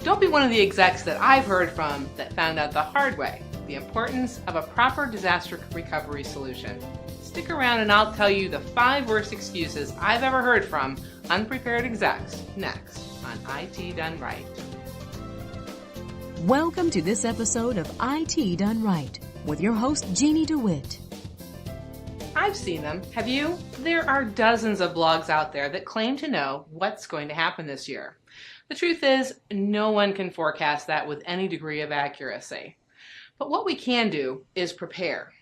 Don't be one of the execs that I've heard from that found out the hard way the importance of a proper disaster recovery solution. Stick around and I'll tell you the 5 worst excuses I've ever heard from unprepared execs next on IT Done Right. Welcome to this episode of IT Done Right with your host, Jeannie DeWitt. I've seen them. Have you? There are dozens of blogs out there that claim to know what's going to happen this year. The truth is, no one can forecast that with any degree of accuracy. But what we can do is prepare.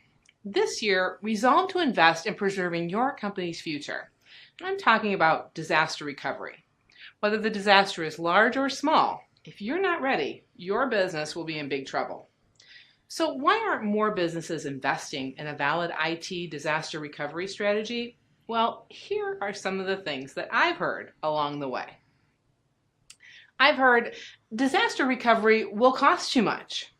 This year, resolve to invest in preserving your company's future. I'm talking about disaster recovery. Whether the disaster is large or small, if you're not ready, your business will be in big trouble. So why aren't more businesses investing in a valid IT disaster recovery strategy? Well, here are some of the things that I've heard along the way. I've heard disaster recovery will cost too much.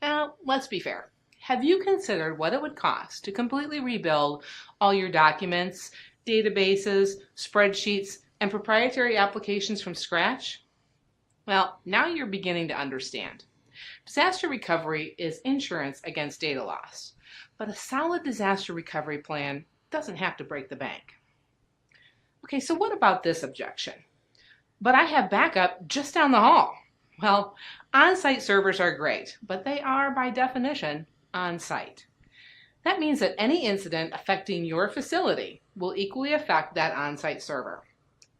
Now, let's be fair. Have you considered what it would cost to completely rebuild all your documents, databases, spreadsheets, and proprietary applications from scratch? Well, now you're beginning to understand. Disaster recovery is insurance against data loss, but a solid disaster recovery plan doesn't have to break the bank. Okay, so what about this objection? But I have backup just down the hall. Well, on-site servers are great, but they are, by definition, on-site. That means that any incident affecting your facility will equally affect that on-site server.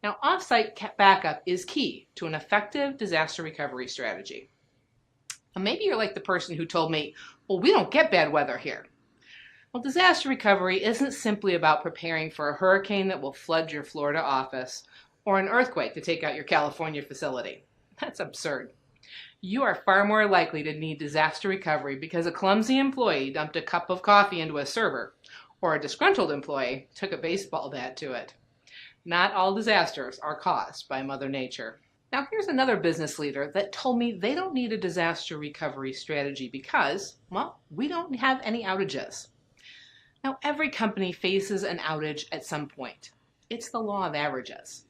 Now, off-site backup is key to an effective disaster recovery strategy. Now, maybe you're like the person who told me, well, we don't get bad weather here. Well, disaster recovery isn't simply about preparing for a hurricane that will flood your Florida office or an earthquake to take out your California facility. That's absurd. You are far more likely to need disaster recovery because a clumsy employee dumped a cup of coffee into a server, or a disgruntled employee took a baseball bat to it. Not all disasters are caused by Mother Nature. Now here's another business leader that told me they don't need a disaster recovery strategy because, well, we don't have any outages. Now every company faces an outage at some point. It's the law of averages.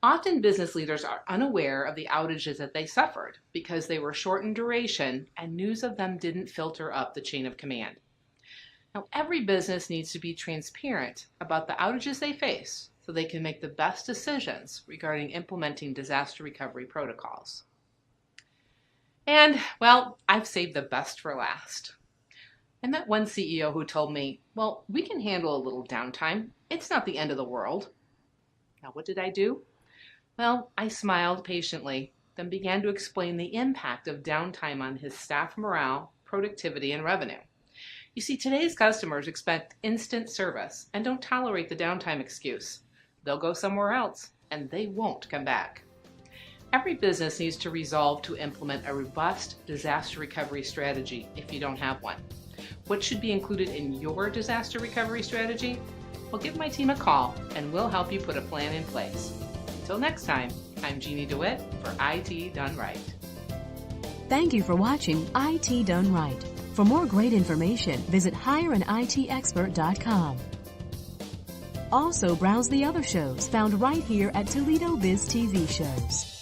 Often business leaders are unaware of the outages that they suffered because they were short in duration and news of them didn't filter up the chain of command. Now, every business needs to be transparent about the outages they face so they can make the best decisions regarding implementing disaster recovery protocols. And, well, I've saved the best for last. I met one CEO who told me, well, we can handle a little downtime. It's not the end of the world. Now, what did I do? Well, I smiled patiently, then began to explain the impact of downtime on his staff morale, productivity, and revenue. You see, today's customers expect instant service and don't tolerate the downtime excuse. They'll go somewhere else, and they won't come back. Every business needs to resolve to implement a robust disaster recovery strategy if you don't have one. What should be included in your disaster recovery strategy? Well, give my team a call, and we'll help you put a plan in place. Until next time, I'm Jeannie DeWitt for IT Done Right. Thank you for watching IT Done Right. For more great information, visit hireanitexpert.com. Also, browse the other shows found right here at Toledo Biz TV Shows.